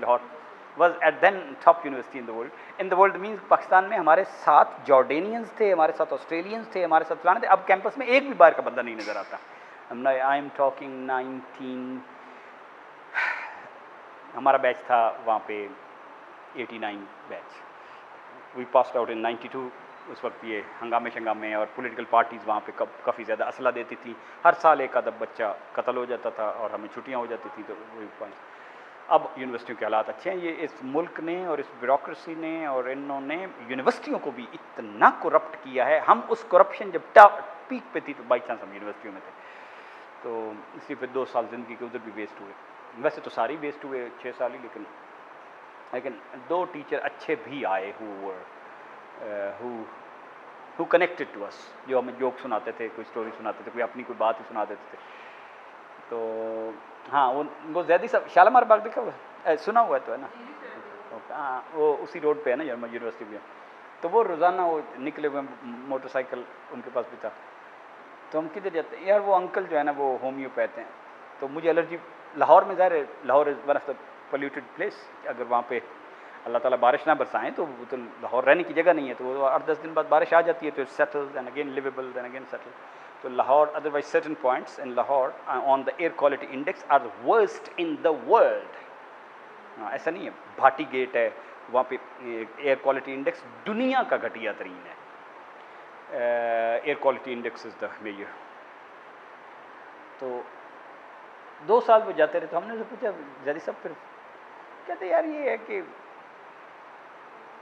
Lahore was at then top university in the world. In the world means Pakistan में हमारे साथ जॉर्डेनियंस थे, हमारे साथ ऑस्ट्रेलियंस थे, हमारे साथ फलाने थे. अब कैंपस में एक भी बाहर का बंदा नहीं नज़र आता. आई एम टॉकिंग 19, हमारा बैच था वहाँ पे 89 batch. We passed out in 92. उस वक्त ये हंगामे और पॉलिटिकल पार्टीज़ वहाँ पे काफ़ी ज़्यादा असला देती थी. हर साल एक आधा बच्चा कत्ल हो जाता था और हमें छुट्टियाँ हो जाती थी. तो वही पॉइंट. अब यूनिवर्सिटियों के हालात अच्छे हैं. ये इस मुल्क ने और इस ब्यूरोक्रेसी ने और इन्होंने यूनिवर्सिटियों को भी इतना करप्ट किया है. हम उस करप्शन जब पीक पे थी तो बाई चांस हम यूनिवर्सिटियों में थे. तो इसी पे 2 साल ज़िंदगी के उधर भी वेस्ट हुए. वैसे तो सारी वेस्ट हुए 6 साल ही, लेकिन 2 टीचर अच्छे भी आए हु कनेक्टेड टू अस, जो हमें जोक सुनाते थे, कोई स्टोरी सुनाते थे, कोई अपनी कोई बात ही सुना देते थे. तो हाँ, वो जैदी साहब शालामार बाग देखा हुआ, सुना हुआ है तो है ना. हाँ, वो उसी रोड पे है ना यूनिवर्सिटी भी. तो वो रोज़ाना वो निकले हुए मोटरसाइकिल उनके पास भी था. तो हम किधर जाते हैं यार, वो अंकल जो है ना वो होम्योपैथ हैं. तो मुझे एलर्जी, लाहौर में ज़ाहिर है, Lahore is one of the polluted place. अगर वहाँ पे अल्लाह ताला बारिश ना बरसाएं तो लाहौर रहने की जगह नहीं है. तो वो 8-10 दिन बाद बारिश आ जाती है तो settles and again liveable then again settle. तो Lahore, otherwise certain points in Lahore on the air quality index are the worst in the world. ऐसा नहीं है. भाटी गेट है वहाँ पे एयर क्वालिटी इंडेक्स दुनिया का घटिया तरीन है. Air quality index is the major. तो 2 साल वो जाते रहे. तो हमने उनसे पूछा जैदी साहब फिर, कहते यार ये है कि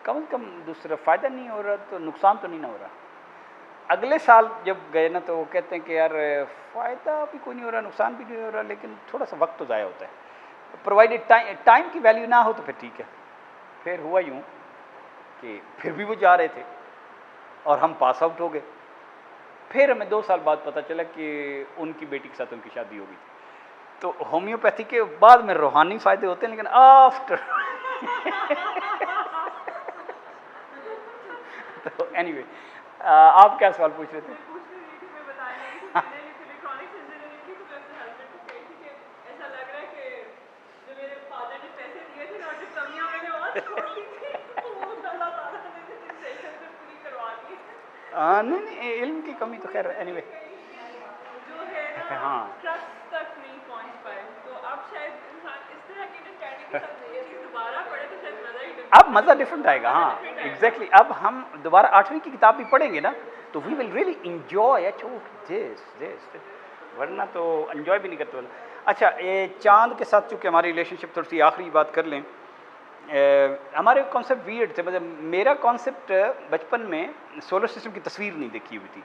कम से कम दूसरा फ़ायदा नहीं हो रहा तो नुकसान तो नहीं ना हो रहा. अगले साल जब गए ना तो वो कहते हैं कि यार फ़ायदा भी कोई नहीं हो रहा, नुकसान भी नहीं हो रहा, लेकिन थोड़ा सा वक्त तो ज़ाया होता है. प्रोवाइडेड टाइम की वैल्यू ना हो तो फिर ठीक है. फिर हुआ यूँ कि फिर भी वो जा रहे थे और हम पास आउट हो गए. फिर हमें 2 साल बाद पता चला कि उनकी बेटी के साथ उनकी शादी हो गई. तो होम्योपैथी के बाद में रूहानी फ़ायदे होते हैं, लेकिन आफ्टर तो एनीवे, आप क्या सवाल पूछ रहे थे? नहीं, इल्म की कमी तो खैर एनीवे हाँ. अब मज़ा डिफरेंट आएगा. हाँ एग्जैक्टली. अब हम दोबारा 8वीं की किताब भी पढ़ेंगे ना तो we will really enjoy this, वरना तो एंजॉय भी नहीं करते वाला. अच्छा, ये चांद के साथ चूँकि हमारी रिलेशनशिप थोड़ी सी आखिरी बात कर लें. हमारे कॉन्सेप्ट वियर्ड थे. मतलब मेरा कॉन्सेप्ट बचपन में सोलर सिस्टम की तस्वीर नहीं देखी हुई थी.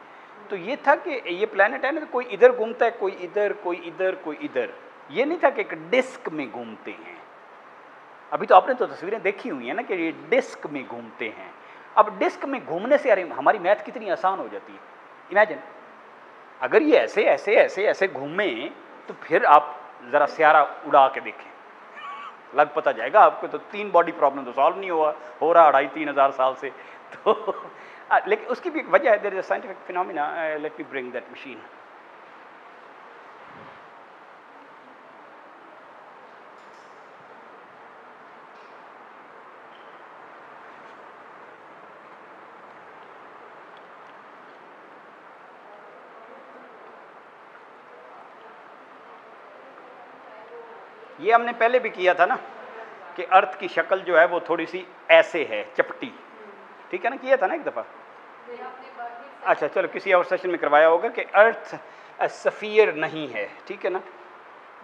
तो ये था कि ये प्लैनेट है ना, तो कोई इधर घूमता है, कोई इधर, कोई इधर, कोई इधर. ये नहीं था कि एक डिस्क में घूमते हैं. अभी तो आपने तो तस्वीरें देखी हुई हैं ना कि ये डिस्क में घूमते हैं. अब डिस्क में घूमने से अरे हमारी मैथ कितनी आसान हो जाती है. इमेजिन अगर ये ऐसे ऐसे ऐसे ऐसे घूमे तो फिर आप ज़रा स्यारा उड़ा के देखें, लग पता जाएगा आपको. तो 3 बॉडी प्रॉब्लम तो सॉल्व नहीं हो रहा 2,500-3 हज़ार साल से. तो लेकिन उसकी भी एक वजह है. There is a scientific phenomena. Let me bring that machine. ये हमने पहले भी किया था ना कि अर्थ की शक्ल जो है वो थोड़ी सी ऐसे है, चपटी. ठीक है ना, किया था ना एक दफ़ा. अच्छा चलो, किसी और सेशन में करवाया होगा कि अर्थ सफ़ियर नहीं है. ठीक है ना,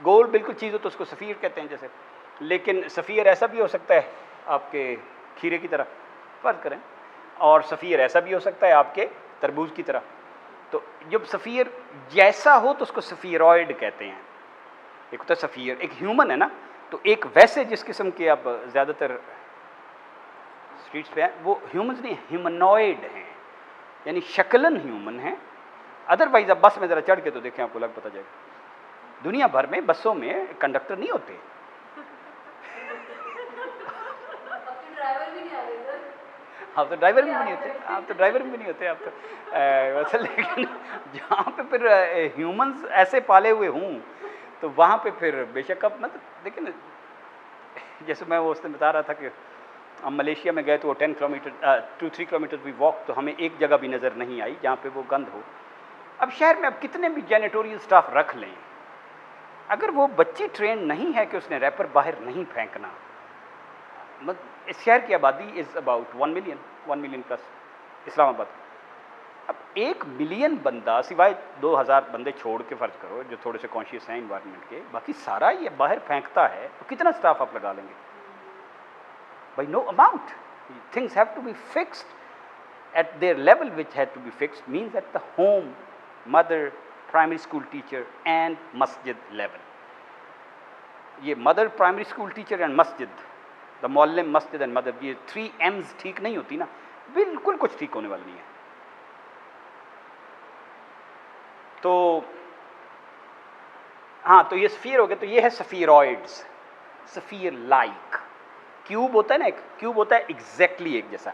गोल बिल्कुल चीज़ हो तो उसको सफ़ियर कहते हैं जैसे. लेकिन सफ़ियर ऐसा भी हो सकता है आपके खीरे की तरह, फ़र्ज़ करें, और सफ़ियर ऐसा भी हो सकता है आपके तरबूज की तरह. तो जब सफ़ियर जैसा हो तो उसको सफ़ियरॉइड कहते हैं. एक होता है सफ़ियर, एक ह्यूमन है ना, तो एक वैसे जिस किस्म के आप ज़्यादातर स्ट्रीट्स पे हैं वो ह्यूमन्स नहीं, ह्यूमनॉइड हैं, यानी शक्लन ह्यूमन हैं. अदरवाइज आप बस में ज़रा चढ़ के तो देखें, आपको लग पता जाएगा. दुनिया भर में बसों में कंडक्टर नहीं होते. आप तो ड्राइवर भी नहीं होते. आप तो ड्राइवर भी नहीं होते. आप तो वैसे. लेकिन जहाँ पे फिर ह्यूमन्स ऐसे पाले हुए हों तो वहाँ पे फिर बेशक आप मतलब देखिए ना, जैसे मैं वो उसने बता रहा था कि हम मलेशिया में गए तो वो 10 किलोमीटर 2-3 किलोमीटर वी वॉक, तो हमें एक जगह भी नज़र नहीं आई जहाँ पे वो गंद हो। अब शहर में अब कितने भी जैनिटोरियल स्टाफ रख लें, अगर वो बच्ची ट्रेन नहीं है कि उसने रैपर बाहर नहीं फेंकना, इस शहर की आबादी is about 1 million plus Islamabad. अब 1 मिलियन बंदा, सिवाय 2000 बंदे छोड़ के फ़र्ज करो जो थोड़े से कॉन्शियस हैं इन्वायरमेंट के, बाकी सारा ये बाहर फेंकता है, तो कितना स्टाफ आप लगा लेंगे? By no amount. Things have to be fixed at their level, which had to be fixed means at the home, mother, primary school teacher and masjid level. ये mother, primary school teacher and masjid, the Muallem, masjid and mother, ये 3 M's ठीक नहीं होती ना, बिल्कुल कुछ ठीक होने वाला नहीं है। तो हाँ, तो ये स्फीयर हो गया, तो ये है स्फीरॉइड्स, स्फीयर लाइक। क्यूब होता है ना, एक क्यूब होता है एग्जैक्टली एक जैसा,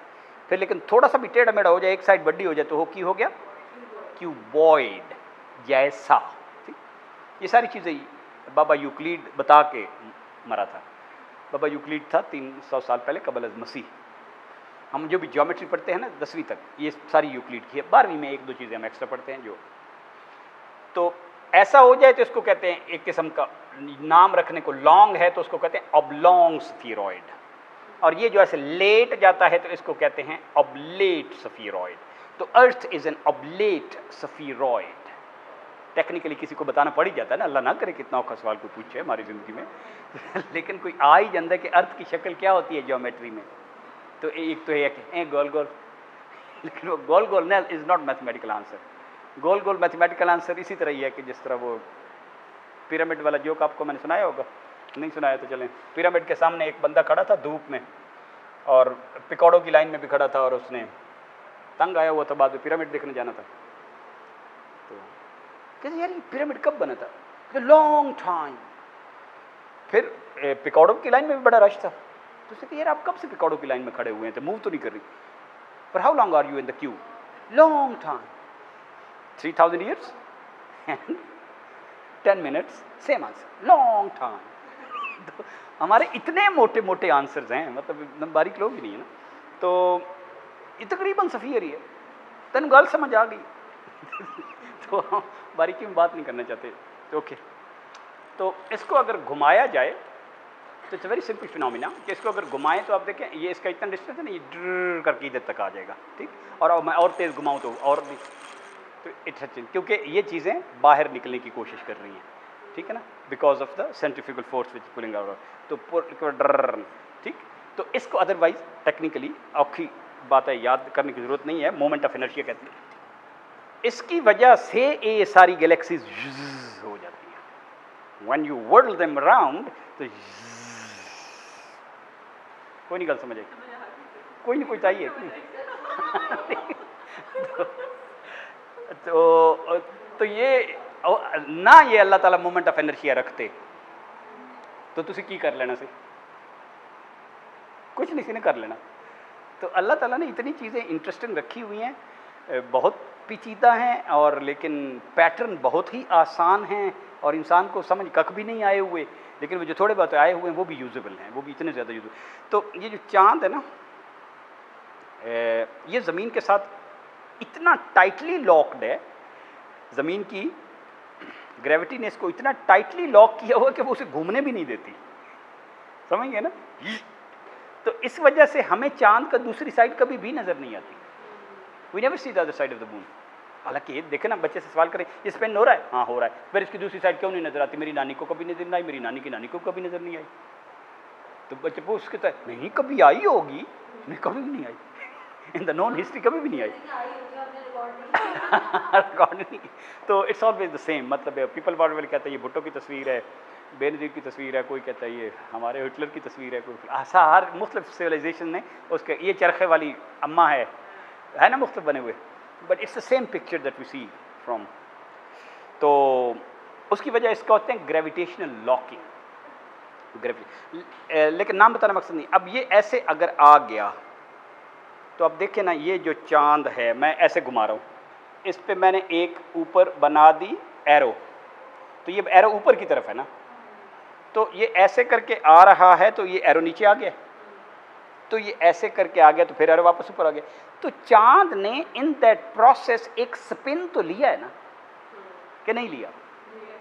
फिर लेकिन थोड़ा सा भी टेढ़ा मेढ़ा हो जाए, एक साइड बड़ी हो जाए, तो वो की हो गया क्यूबॉइड जैसा। ठीक, ये सारी चीज़ें बाबा यूक्लिड बता के मरा था। बाबा यूक्लिड था 300 साल पहले कबल अज़ मसीह। हम जो भी ज्योमेट्री पढ़ते हैं ना 10वीं तक, ये सारी यूक्लिड की है। 12वीं में 1-2 चीज़ें हम एक्स्ट्रा पढ़ते हैं जो, तो ऐसा हो जाए तो इसको कहते हैं, एक किस्म का नाम रखने को, लॉन्ग है तो उसको कहते हैं ऑब्लोंग स्फीरॉइड, और ये जो ऐसे लेट जाता है तो इसको कहते हैं ऑब्लेट स्फीरॉइड। तो Earth is an oblate spheroid. Technically किसी को बताना पड़ ही जाता है ना, अल्लाह ना करे कितना औखा सवाल कोई पूछे हमारी ज़िंदगी में लेकिन कोई आ ही जानता है कि अर्थ की शक्ल क्या होती है ज्योमेट्री में। तो एक तो है गोल गोल, लेकिन वो गोल गोल ना is not mathematical answer. Goal goal mathematical answer इसी तरह ही है कि जिस तरह वो पिरामिड वाला जोक आपको मैंने सुनाया होगा, नहीं सुनाया तो चलें। पिरामिड के सामने एक बंदा खड़ा था धूप में, और पिकौड़ों की लाइन में भी खड़ा था, और उसने तंग आया हुआ था, बाद में पिरामिड देखने जाना था। तो कहते यार ये पिरामिड कब बना था? Long time. फिर पिकौड़ों की लाइन में भी बड़ा रश था, तो उसने कहा यार आप कब से पिकौड़ों की लाइन में खड़े हुए हैं, तो मूव तो नहीं कर रही। पर how long are you in the queue? Long time, 3000 years and 10 minutes, same answer, long time. तो हमारे इतने मोटे मोटे आंसर्स हैं, मतलब एकदम बारीक लोग ही नहीं है ना, तो ये तकरीबन सफ़ीर ही है। तन गल समझ आ गई तो हम बारीकी में बात नहीं करना चाहते। तो ओके, तो इसको अगर घुमाया जाए तो इट्स वेरी सिंपल फिनोमिना कि इसको अगर घुमाएं तो आप देखें ये इसका इतना डिस्टेंस है ना, ये ड्र करके इधर तक आ जाएगा। ठीक, और मैं और तेज़ घुमाऊँ तो और भी, तो इट्स क्योंकि ये चीज़ें बाहर निकलने की कोशिश कर रही हैं, ठीक है ना, because of the centrifugal force which pulling out, तो डर। ठीक, तो इसको अदरवाइज टेक्निकली औखी बात है, याद करने की ज़रूरत नहीं है, मोमेंट ऑफ इनर्शिया कहते हैं। इसकी वजह से ये सारी गैलेक्सीज हो जाती हैं। व्हेन यू व्हर्ल देम अराउंड तो कोई नहीं गल समझ आई, कोई नहीं, कोई चाहिए तो ये ना, ये अल्लाह ताला मोमेंट ऑफ एनर्शिया रखते तो तुसी की कर लेना से, कुछ नहीं सी ने कर लेना। तो अल्लाह ताला ने इतनी चीज़ें इंटरेस्टिंग रखी हुई हैं, बहुत पेचीदा हैं, और लेकिन पैटर्न बहुत ही आसान हैं, और इंसान को समझ कख भी नहीं आए हुए, लेकिन वो जो थोड़े बहुत आए हुए हैं वो भी यूजेबल हैं, वो भी इतने ज़्यादा यूजेबल। तो ये जो चाँद है ना, ये ज़मीन के साथ इतना टाइटली लॉक्ड है, ज़मीन की ग्रेविटी ने इसको इतना टाइटली लॉक किया हुआ कि वो उसे घूमने भी नहीं देती, समझ गए ना। तो इस वजह से हमें चांद का दूसरी साइड कभी भी नज़र नहीं आती। We never see the other side of the moon. हालांकि देखे ना, बच्चे से सवाल करें ये स्पेन हो रहा है, हाँ हो रहा है, फिर इसकी दूसरी साइड क्यों नहीं नज़र आती? मेरी नानी को कभी नज़र नहीं आई, मेरी नानी की नानी को कभी नज़र नहीं आई। तो बच्चे पूछ उसके तो नहीं कभी आई होगी, नहीं कभी भी नहीं आई, इन द नॉन हिस्ट्री कभी भी नहीं आई रिकॉर्ड नहीं। तो इट्स ऑलवेज द सेम, मतलब पीपल पावर कहता है ये भुट्टो की तस्वीर है, बेनज़ीर की तस्वीर है, कोई कहता है ये हमारे हिटलर की तस्वीर है, कोई ऐसा हर मुख्तलिफ सिविलाइजेशन ने उसके, ये चरखे वाली अम्मा है ना मुख्तलिफ बने हुए, but it's the same picture that we see from. तो उसकी वजह इसका होते हैं ग्रेविटेशनल लॉकिंग, लेकिन नाम बताना मकसद नहीं। अब ये ऐसे अगर आ गया तो अब देखें ना, ये जो चांद है मैं ऐसे घुमा रहा हूँ, इस पे मैंने एक ऊपर बना दी एरो, तो ये एरो ऊपर की तरफ है ना, तो ये ऐसे करके आ रहा है तो ये एरो नीचे आ गया, तो ये ऐसे करके आ गया तो फिर एरो वापस ऊपर आ गया। तो चांद ने इन दैट प्रोसेस एक स्पिन तो लिया है ना, कि नहीं लिया?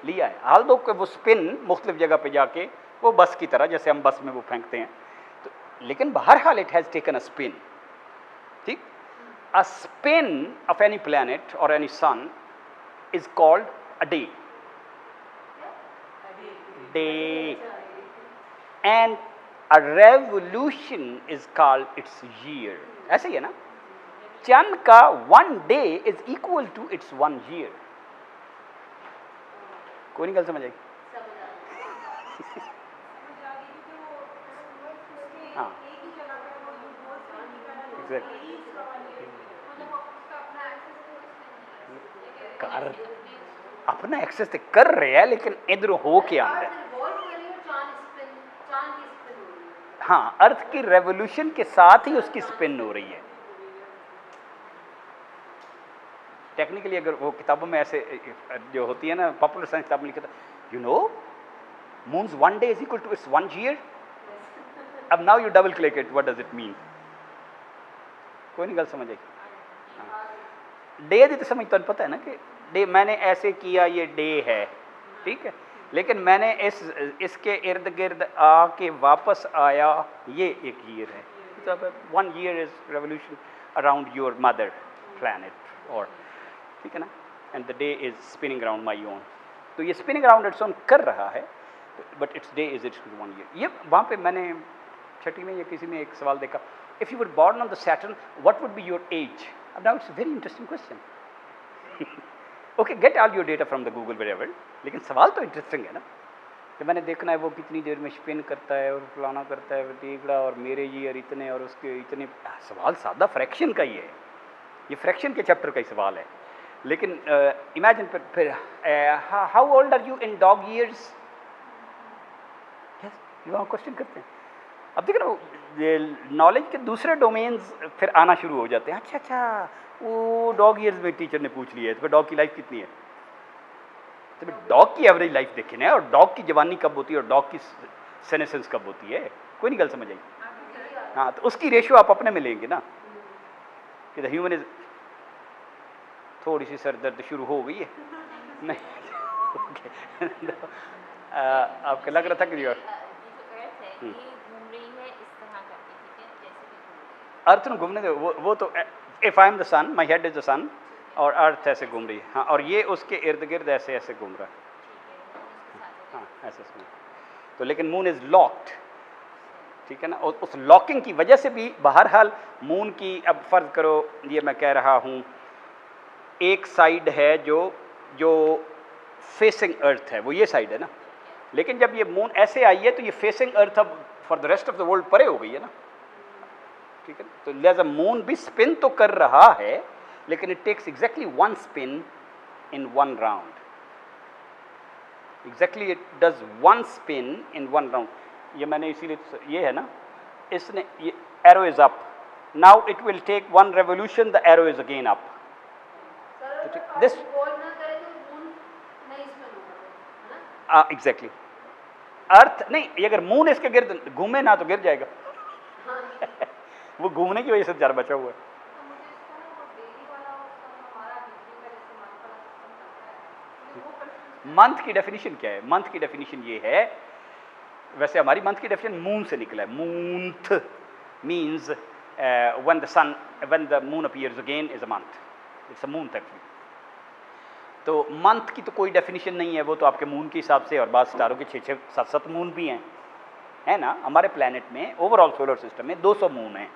लिया है। हाल दो कि वो स्पिन मुख्तलिफ जगह पे जाके वो बस की तरह, जैसे हम बस में वो फेंकते हैं, तो लेकिन बहरहाल it has taken a spin. ठीक, a spin of any planet और any sun is called a day, day, and a revolution is called its year। ऐसे ही है ना, चंद का 1 day is equal to its 1 year. कोई नहीं गल समझ आई? हाँ एग्जैक्टली, कर अपना एक्सेस तो कर रहे हैं, लेकिन इधर हो के आ रहा है। हाँ, अर्थ की रेवोल्यूशन के साथ ही उसकी स्पिन हो रही है। टेक्निकली अगर वो किताबों में ऐसे जो होती है ना, पॉपुलर साइंस किताब में लिखा था, you know moons 1 day is equal to its 1 year. अब now you double click it, what does it mean? कोई नहीं गल समझ आई? डे दी तो समझ तो पता है ना कि डे मैंने ऐसे किया, ये डे है, ठीक है, लेकिन मैंने इसके इर्द गिर्द आके वापस आया, ये एक ईयर है। मतलब 1 year is revolution around your mother planet, और ठीक है ना, and the day is spinning around my own. तो ये स्पिनिंग अराउंड इट्स ओन कर रहा है, but it's day is it's 1 year. ये वहाँ पे मैंने छठी में या किसी में एक सवाल देखा, if you were born on the Saturn what would be your age? अब now it's very interesting question. Okay, get all your data from the Google wherever, लेकिन सवाल तो इंटरेस्टिंग है ना, कि मैंने देखना है वो कितनी देर में स्पिन करता है और फलाना करता है टीकड़ा, और मेरे ईयर इतने और उसके इतने। सवाल सादा फ्रैक्शन का ही है, ये फ्रैक्शन के चैप्टर का ही सवाल है। लेकिन इमेजिन फिर how old are you in dog years? Yes, वहाँ क्वेश्चन करते हैं। अब देखो ना, नॉलेज के दूसरे डोमेन्स फिर आना शुरू हो जाते हैं। अच्छा अच्छा, वो डॉग ईयर्स में टीचर ने पूछ लिया है, तो डॉग की लाइफ कितनी है? तो डॉग की एवरेज लाइफ देखें ना, और डॉग की जवानी कब होती है और डॉग की सेनेसेंस कब होती है। कोई नहीं गल समझ आई? हाँ, तो उसकी रेशियो आप अपने में लेंगे ना, कि द ह्यूमन इज, थोड़ी सी सर दर्द शुरू हो गई है नहीं? आपको लग रहा था कि अर्थ में घूमने दो, वो तो if I am the sun, my head is the sun, और अर्थ ऐसे घूम रही है। हाँ, और ये उसके इर्द गिर्द ऐसे ऐसे घूम रहा है। हाँ ऐसे ऐसे। तो लेकिन मून इज लॉक्ड, ठीक है ना, और उस लॉकिंग की वजह से भी बहरहाल मून की, अब फर्ज करो ये मैं कह रहा हूँ, एक साइड है जो फेसिंग अर्थ है, वो ये साइड है ना, लेकिन जब ये मून ऐसे आई है तो ये फेसिंग अर्थ अब for the rest of the world परे हो गई है ना, ठीक है। तो लिहाजा मून भी स्पिन तो कर रहा है, लेकिन it takes exactly 1 spin in 1 round, exactly it does 1 spin in 1 round. ये मैंने इसीलिए, ये है ना, इसने ये arrow is up, now it will take 1 revolution, the arrow is again up. This exactly Earth नहीं, ये अगर मून इसके गिर्द घूमे ना तो गिर जाएगा। वो घूमने की वजह से ज़रा बचा हुआ है। मंथ की डेफिनेशन क्या है? मंथ की डेफिनेशन ये है, वैसे हमारी मंथ की डेफिनेशन मून से निकला है। मूंथ means when the moon appears again is a month, it's a month actually। तो मंथ की तो कोई डेफिनेशन नहीं है, वो तो आपके मून के हिसाब से, और बाद सितारों के 6-6, 7-7 मून भी हैं, है ना। हमारे प्लैनेट में ओवरऑल सोलर सिस्टम में 200 मून हैं,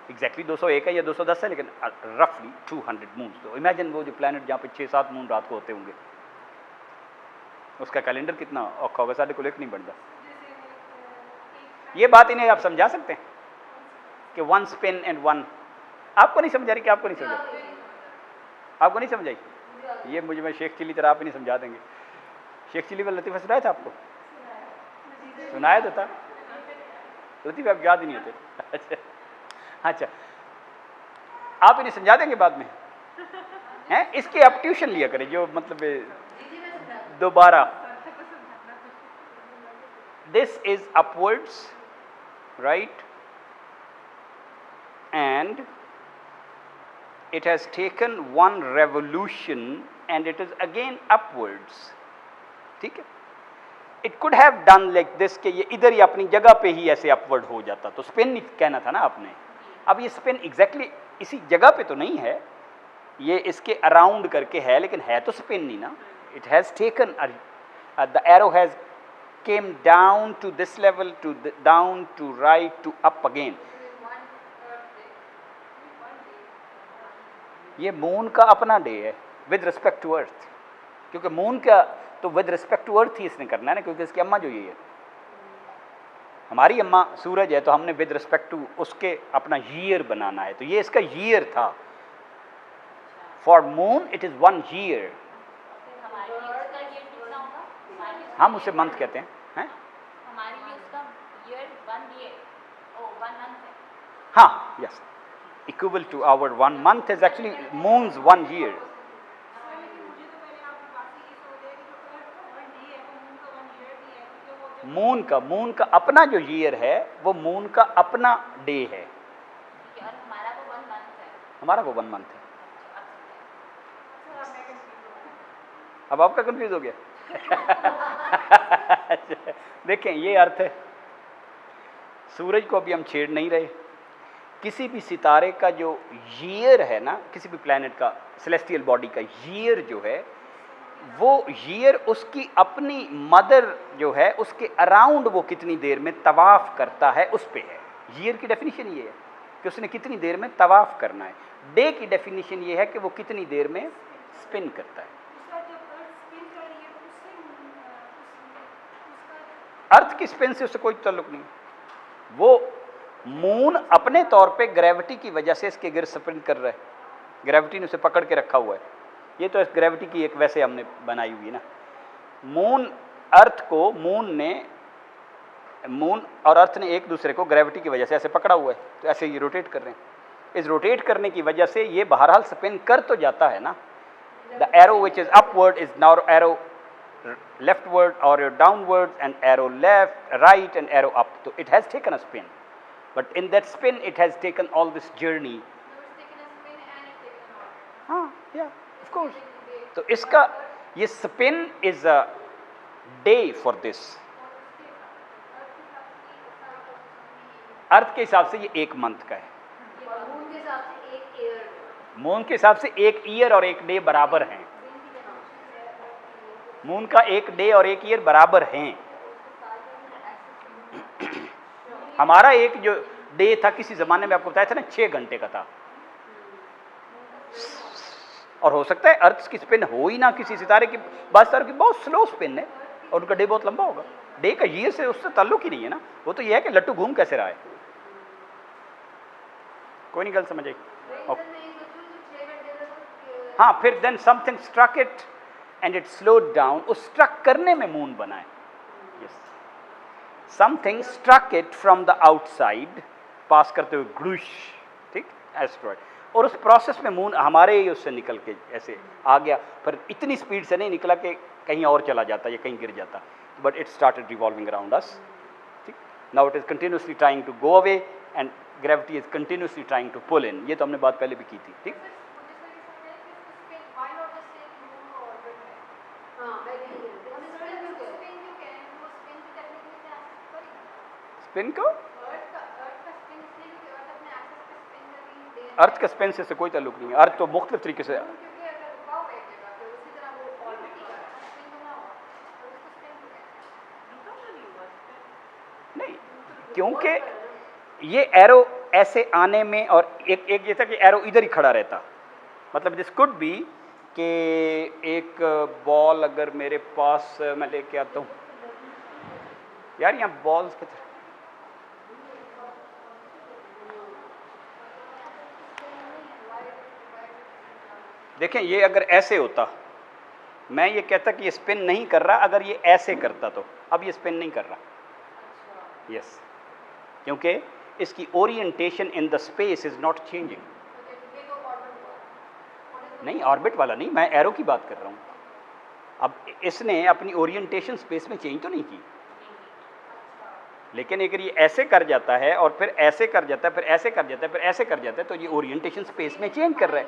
एग्जैक्टली 201 है या 210 है, लेकिन रफली 200 मून। तो इमेजिन वो जो प्लैनेट जहाँ पे 6-7 मून रात को होते होंगे, उसका कैलेंडर कितना औखा होगा, साढ़े को लेकर नहीं बनता। ये बात इन्हें आप समझा सकते हैं कि 1 स्पिन एंड 1, आपको नहीं समझा रही कि आपको नहीं समझा, आपको नहीं समझाई ये मुझे, मैं शेख चिली तरह आप ही नहीं समझा देंगे। शेख चिली वाला लतीफ़ा सुनाया था आपको? सुनाया तो था लतीफ़ा, आप याद ही नहीं होते। अच्छा, आप इन्हें समझा देंगे बाद में, हैं? इसके आप ट्यूशन लिया करें, जो मतलब दोबारा this is upwards, right, and it has taken one revolution and it is again upwards. ठीक है, it could have done like this कि ये इधर ही अपनी जगह पे ही ऐसे अपवर्ड हो जाता, तो स्पिन नहीं कहना था ना आपने। अब ये स्पिन एग्जैक्टली इसी जगह पे तो नहीं है, ये इसके अराउंड करके है, लेकिन है तो स्पिन नहीं ना। It has taken the arrow has come down to this level, to down to right to up again. ये मून का अपना डे है विद रिस्पेक्ट टू अर्थ, क्योंकि मून का तो विद रिस्पेक्ट टू अर्थ ही इसने करना है ना, क्योंकि इसकी अम्मा जो ये है, हमारी अम्मा सूरज है, तो हमने विद रिस्पेक्ट टू उसके अपना ईयर बनाना है, तो ये इसका ईयर था। For moon it is 1 year. हम उसे मंथ कहते हैं, हाँ, yes, equal to our 1 month is actually moon's 1 year. Moon का अपना जो ईयर है वो मून का अपना डे है, हमारा वो 1 month है। अब आपका कंफ्यूज हो गया? देखें, ये अर्थ है, सूरज को अभी हम छेड़ नहीं रहे। किसी भी सितारे का जो ईयर है ना, किसी भी प्लैनेट का, सेलेस्टियल बॉडी का ईयर जो है, वो ईयर उसकी अपनी मदर जो है उसके अराउंड वो कितनी देर में तवाफ करता है उस पे है। ईयर की डेफिनेशन ये है कि उसने कितनी देर में तवाफ करना है। डे की डेफिनेशन ये है कि वो कितनी देर में स्पिन करता है। अर्थ की स्पिन से उससे कोई ताल्लुक नहीं। वो मून अपने तौर पे ग्रेविटी की वजह से इसके गिर स्पिन कर रहा है, ग्रेविटी ने उसे पकड़ के रखा हुआ है। ये तो इस ग्रेविटी की एक वैसे हमने बनाई हुई है ना। मून अर्थ को मून और अर्थ ने एक दूसरे को ग्रेविटी की वजह से ऐसे पकड़ा हुआ है, तो ऐसे ये रोटेट कर रहे हैं। इस रोटेट करने की वजह से ये बहरहाल स्पिन कर तो जाता है ना। The arrow which is upward is now arrow leftward or downward, and arrow left, right, and arrow up. So it has taken a spin, but in that spin it has taken all this journey. हाँ, yeah, of course. तो इसका ये spin is a day for this. अर्थ के हिसाब से ये 1 month का है, मून के हिसाब से 1 ईयर और 1 डे बराबर हैं। मून का 1 डे और 1 ईयर बराबर हैं। हमारा एक जो डे था किसी ज़माने में, आपको बताया था ना, 6 घंटे का था। और हो सकता है अर्थ की स्पिन हो ही ना, किसी सितारे की, बात सितारों की बहुत स्लो स्पिन है और उनका डे बहुत लंबा होगा। डे का ईयर से उससे ताल्लुक ही नहीं है ना। वो तो ये है कि लट्टू घूम कैसे रहा है। कोई नहीं गल समझ आई? हाँ, फिर then something struck it and it slowed down. उस स्ट्रक करने में मून बना है। yes, something struck it from the outside, पास करते हुए ग्लूश, ठीक, एस्ट्रॉइड, और उस प्रोसेस में मून हमारे ही उससे निकल के ऐसे आ गया, पर इतनी स्पीड से नहीं निकला कि कहीं और चला जाता या कहीं गिर जाता, but it started revolving around us. ठीक, now it is continuously trying to go away and gravity is continuously trying to pull in. ये तो हमने बात पहले भी की थी। ठीक, स्पिन को अर्थ का स्पिन से कोई ताल्लुक नहीं है। अर्थ तो मुख्तलिफ तरीके से, नहीं, क्योंकि ये एरो ऐसे आने में, और एक ये था कि एरो इधर ही खड़ा रहता, मतलब दिस कुड बी कि एक बॉल अगर मेरे पास मैं लेके आता हूँ, यार यहाँ बॉल्स कितने, देखें, ये अगर ऐसे होता, मैं ये कहता कि ये स्पिन नहीं कर रहा, अगर ये ऐसे करता तो अब ये स्पिन नहीं कर रहा। यस, क्योंकि इसकी orientation in the space is not changing. नहीं, ऑर्बिट वाला नहीं, मैं एरो की बात कर रहा हूँ। अब इसने अपनी ओरिएंटेशन स्पेस में चेंज तो नहीं की। लेकिन अगर ये ऐसे कर जाता है और फिर ऐसे कर जाता है, फिर ऐसे कर जाता है, फिर ऐसे कर जाता है, तो ये ओरिएंटेशन स्पेस में चेंज कर रहा है।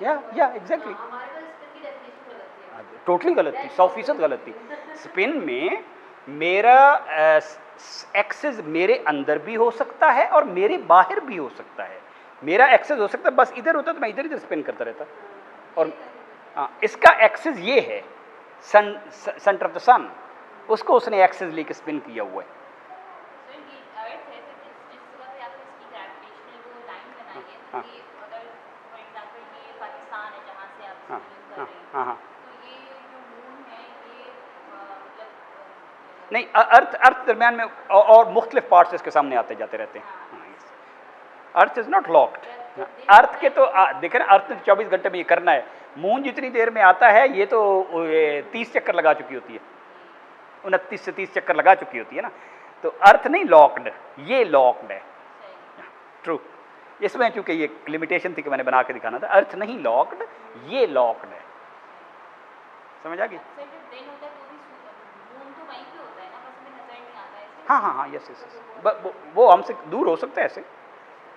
या एग्जैक्टली, टोटली गलत थी, 100% गलत थी। स्पिन में मेरा एक्सेस मेरे अंदर भी हो सकता है और मेरे बाहर भी हो सकता है। मेरा एक्सेस हो सकता है, बस इधर होता तो मैं इधर इधर स्पिन करता रहता। और इसका एक्सेस ये है, सेंटर ऑफ द सन, उसको उसने एक्सेस लेके स्पिन किया हुआ है। हाँ हाँ हाँ हाँ हाँ। नहीं, अर्थ दरमियान में और मुख्तलिफ पार्ट्स इसके सामने आते जाते रहते हैं। Earth is not locked. Earth के तो देखें ना, अर्थ ने 24 घंटे में ये करना है। मून जितनी देर में आता है ये तो 30 चक्कर लगा चुकी होती है, 29 से 30 चक्कर लगा चुकी होती है ना। तो अर्थ नहीं लॉक्ड, ये लॉक्ड है। ट्रू। इसमें चूंकि ये लिमिटेशन थी कि मैंने बना के दिखाना था, अर्थ नहीं लॉक्ड, ये लॉक्ड है। समझ आ गई? हाँ हाँ हाँ, यस यस यस। वो हमसे दूर हो सकता है ऐसे,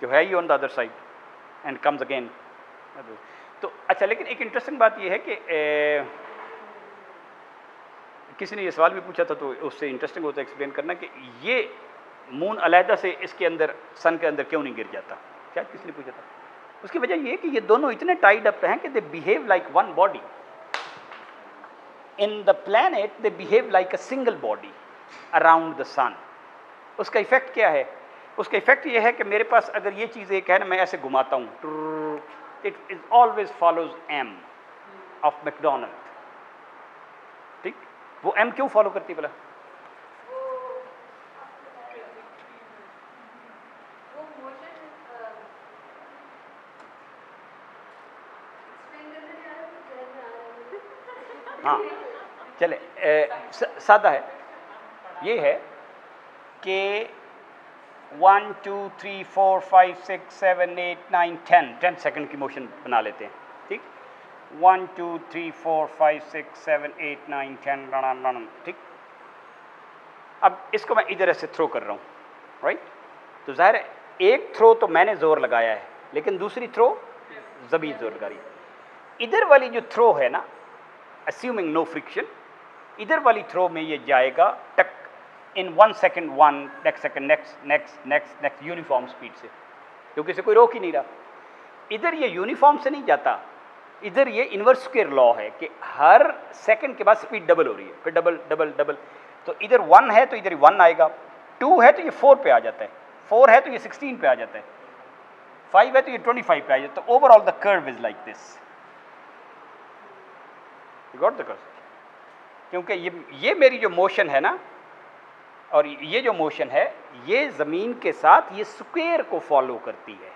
जो है ही on the other side and comes again. तो अच्छा, लेकिन एक इंटरेस्टिंग बात ये है कि किसी ने ये सवाल भी पूछा था, तो उससे इंटरेस्टिंग होता है एक्सप्लेन करना कि ये मून अलहदा से इसके अंदर, सन के अंदर क्यों नहीं गिर जाता। क्या किसने पूछा था? उसकी वजह ये है कि ये दोनों इतने टाइड अप हैं कि they behave like one body. In the planet they behave like a single body around the sun. उसका इफेक्ट क्या है? उसका इफेक्ट ये है कि मेरे पास अगर ये चीज़ एक है ना, मैं ऐसे घुमाता हूँ, it is always follows M of McDonald. ठीक, वो एम क्यों फॉलो करती है भला? हाँ चले, सादा है। ये है कि 1 2 3 4 5 6 7 8 9 10 सेकंड की मोशन बना लेते हैं। ठीक, 1 2 3 4 5 6 7 8 9 10। ठीक, अब इसको मैं इधर ऐसे थ्रो कर रहा हूँ, राइट? तो जाहिर है एक थ्रो तो मैंने जोर लगाया है, लेकिन दूसरी थ्रो ज़मीन जोर लगा रही है। इधर वाली जो थ्रो है ना, अस्यूमिंग नो फ्रिक्शन, इधर वाली थ्रो में ये जाएगा टक इन 1 second, 1 next second, next next next next, uniform speed से, क्योंकि इसे कोई रोक ही नहीं रहा। इधर ये यूनिफॉर्म से नहीं जाता, इधर ये इनवर्स स्क्वायर लॉ है कि हर सेकंड के बाद स्पीड डबल हो रही है, फिर डबल डबल डबल। तो इधर 1 है तो इधर 1 आएगा, 2 है तो ये 4 पे आ जाता है, 4 है तो ये 16 पे आ जाता है, 5 है तो ये 25 पे आ जाता है। तो overall the curve is like this. You got the curve? क्योंकि ये मेरी जो मोशन है ना, और ये जो मोशन है, ये ज़मीन के साथ ये स्क्वायर को फॉलो करती है।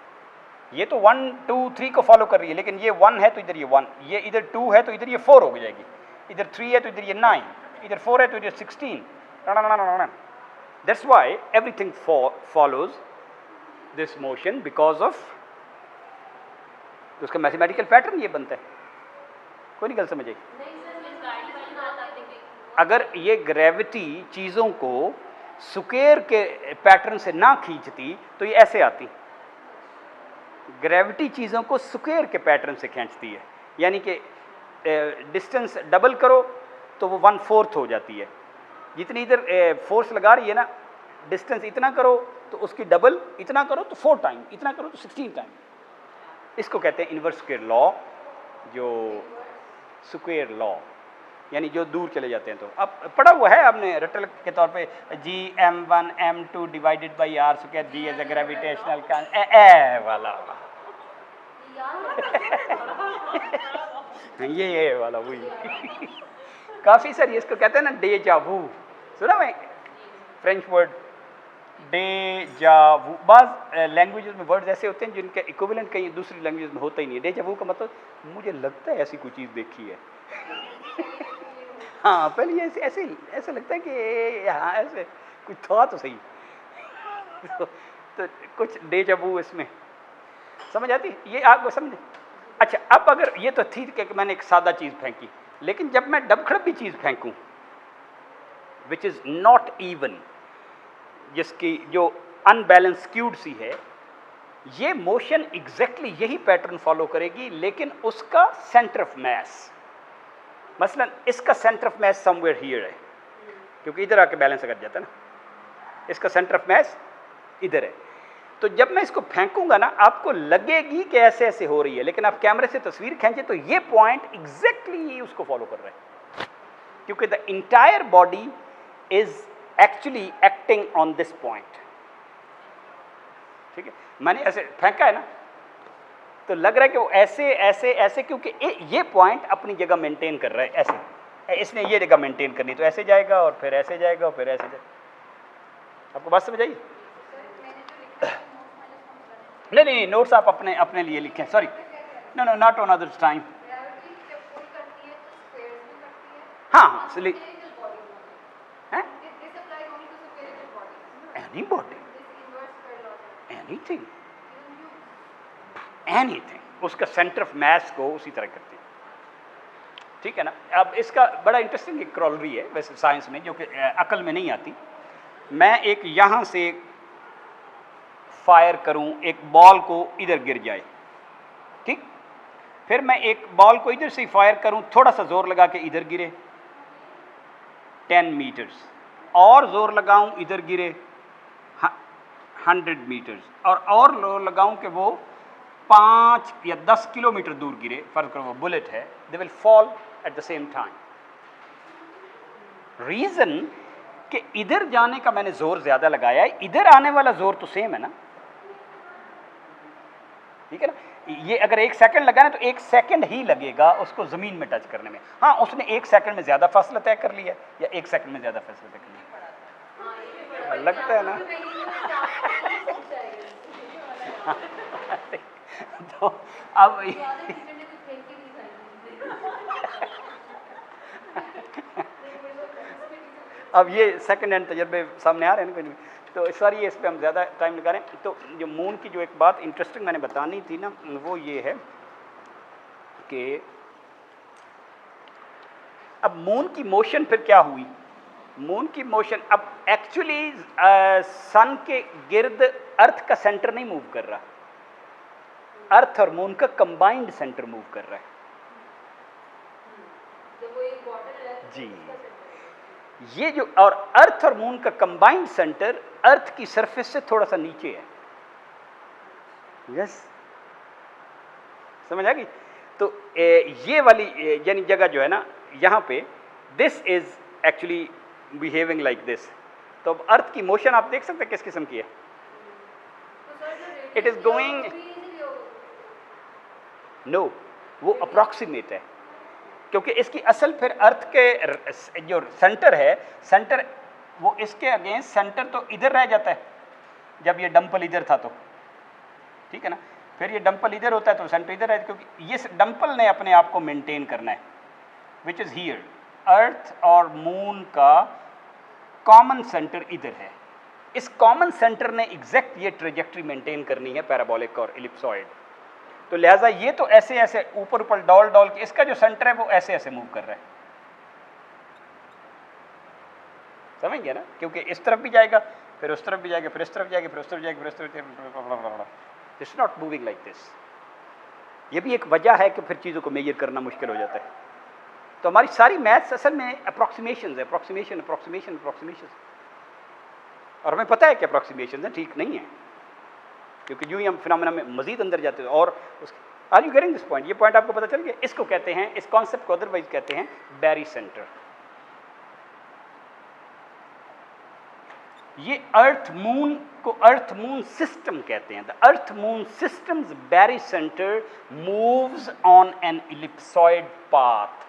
ये तो 1 2 3 को फॉलो कर रही है, लेकिन ये 1 है तो इधर ये 1, ये इधर 2 है तो इधर ये 4 हो जाएगी, इधर 3 है तो इधर ये 9, इधर 4 है तो इधर 16। That's why everything follows this motion because of, तो उसका मैथमेटिकल पैटर्न ये बनता है। कोई नहीं गल समझ आई? अगर ये ग्रेविटी चीज़ों को स्क्वायर के पैटर्न से ना खींचती तो ये ऐसे आती। ग्रेविटी चीज़ों को स्क्वायर के पैटर्न से खींचती है, यानी कि डिस्टेंस डबल करो तो वो 1/4 हो जाती है। जितनी इधर फोर्स लगा रही है ना, डिस्टेंस इतना करो तो उसकी डबल, इतना करो तो 4 टाइम, इतना करो तो 16 टाइम। इसको कहते हैं इनवर्स स्क्वायर लॉ, जो स्क्वायर लॉ, यानी जो दूर चले जाते हैं। तो अब पढ़ा हुआ है आपने रटल के तौर पे, Gm1 m2 divided by r square, G as a gravitational वाला ये वाला वही काफ़ी सारी, इसको कहते हैं ना डेजा वू। सुना मैं फ्रेंच वर्ड डेजा वू। बाज़ लैंग्वेजेस में वर्ड्स ऐसे होते हैं जिनके इक्विवेलेंट कहीं दूसरी लैंग्वेज में होता ही नहीं है। डेजा वू का मतलब मुझे लगता है ऐसी कोई चीज़ देखी है। हाँ, पहले ये ऐसे ऐसे लगता है कि हाँ ऐसे कुछ था तो सही। तो कुछ डेजा वू इसमें समझ आती है, ये आपको समझे? अच्छा, अब अगर ये तो थी कि मैंने एक सादा चीज़ फेंकी, लेकिन जब मैं डबखड़बी चीज़ फेंकूं विच इज़ नॉट इवन, जिसकी जो अनबैलेंस स्क्यूड सी है, ये मोशन एग्जैक्टली यही पैटर्न फॉलो करेगी, लेकिन उसका सेंटर ऑफ मैस, मसलन इसका centre of mess somewhere here है, क्योंकि इधर आके बैलेंस कर जाता है ना, इसका सेंटर ऑफ मैस इधर है। तो जब मैं इसको फेंकूंगा ना, आपको लगेगी कि ऐसे ऐसे हो रही है, लेकिन आप कैमरे से तस्वीर खींचे तो ये पॉइंट एग्जैक्टली उसको फॉलो कर रहा है, क्योंकि the entire body is actually acting on this point. ठीक है, मैंने ऐसे फेंका है ना, तो लग रहा है कि वो ऐसे ऐसे ऐसे, क्योंकि ये पॉइंट अपनी जगह मेंटेन कर रहा है, ऐसे इसने ये जगह मेंटेन करनी, तो ऐसे जाएगा और फिर ऐसे जाएगा और फिर ऐसे जाएगा। आपको बात समझ आई? नहीं, नोट्स आप अपने लिए लिखें, sorry, no not on others time. हाँ, एनी बॉडी, एनीथिंग उसका सेंटर ऑफ मैस को उसी तरह करती है। ठीक है ना। अब इसका बड़ा इंटरेस्टिंग एक क्रॉलरी है वैसे साइंस में, जो कि अकल में नहीं आती। मैं एक यहाँ से फायर करूँ, एक बॉल को इधर गिर जाए, ठीक, फिर मैं एक बॉल को इधर से फायर करूँ, थोड़ा सा जोर लगा के इधर गिरे 10 मीटर्स, और जोर लगाऊं इधर गिरे 100 मीटर्स, और जोर लगाऊं कि वो 5 या 10 किलोमीटर दूर गिरे, फर्ज करो वो बुलेट है, they will fall at the same time. Reason कि इधर जाने का मैंने जोर ज्यादा लगाया है, इधर आने वाला जोर तो सेम है ना, ठीक है ना। ये अगर 1 सेकंड लगा ना, तो 1 सेकंड ही लगेगा उसको जमीन में टच करने में। हाँ, उसने 1 सेकंड में ज्यादा फासला तय कर लिया, या 1 सेकंड में ज्यादा फासला तय कर लिया, लगता है ना। तो अब ये सेकंड हैंड तजर्बे सामने आ रहे हैं ना, तो सॉरी इस पर हम ज़्यादा टाइम लगा रहे हैं। तो जो मून की जो एक बात इंटरेस्टिंग मैंने बतानी थी ना, वो ये है कि अब मून की मोशन फिर क्या हुई। मून की मोशन अब एक्चुअली सन के गिर्द अर्थ का सेंटर नहीं मूव कर रहा, अर्थ और मून का कंबाइंड सेंटर मूव कर रहा है। जी, ये जो, और अर्थ और मून का कंबाइंड सेंटर अर्थ की सरफेस से थोड़ा सा नीचे है। यस, समझ आ गई। तो ये वाली यानी जगह जो है ना, यहाँ पे this is actually behaving like this. तो अब अर्थ की मोशन आप देख सकते हैं किस किस्म की है। इट इज गोइंग, नो, वो अप्रॉक्सीमेट है, क्योंकि इसकी असल फिर अर्थ के जो सेंटर है, सेंटर वो इसके अगेंस्ट सेंटर तो इधर रह जाता है जब ये डंपल इधर था तो, ठीक है ना। फिर ये डंपल इधर होता है तो सेंटर इधर है, क्योंकि ये डंपल ने अपने आप को मेंटेन करना है, विच इज हियर। अर्थ और मून का कॉमन सेंटर इधर है। इस कॉमन सेंटर ने एग्जैक्ट ये ट्रेजेक्ट्री मेंटेन करनी है, पैराबोलिक और इलिप्सॉइड। तो लिहाजा ये तो ऐसे ऐसे ऊपर ऊपर डॉल डॉल के, इसका जो सेंटर है वो ऐसे ऐसे मूव कर रहा है, समझ गया ना। क्योंकि इस तरफ भी जाएगा, फिर उस तरफ भी जाएगा, फिर इस तरफ जाएगा, फिर उस तरफ जाएगा, फिर उस तरफ, it's not moving like this. ये भी एक वजह है कि फिर चीज़ों को मेजर करना मुश्किल हो जाता है। तो हमारी सारी मैथ्स असल में अप्रॉक्सीमेशन है, अप्रॉक्सीमेशन अप्रॉक्सीमेशन अप्रॉक्सीमेशन, और हमें पता है कि अप्रॉक्सीमेशन है, ठीक नहीं है, क्योंकि यूं ही हम फिनोमेना में मजीद अंदर जाते हैं। और are you getting this point? ये पॉइंट आपको पता चल गया। इसको कहते हैं, इस कॉन्सेप्ट को अदरवाइज कहते हैं बैरी सेंटर। ये अर्थ मून को अर्थ मून सिस्टम कहते हैं। The earth moon systems barycentre moves on an ellipsoid path.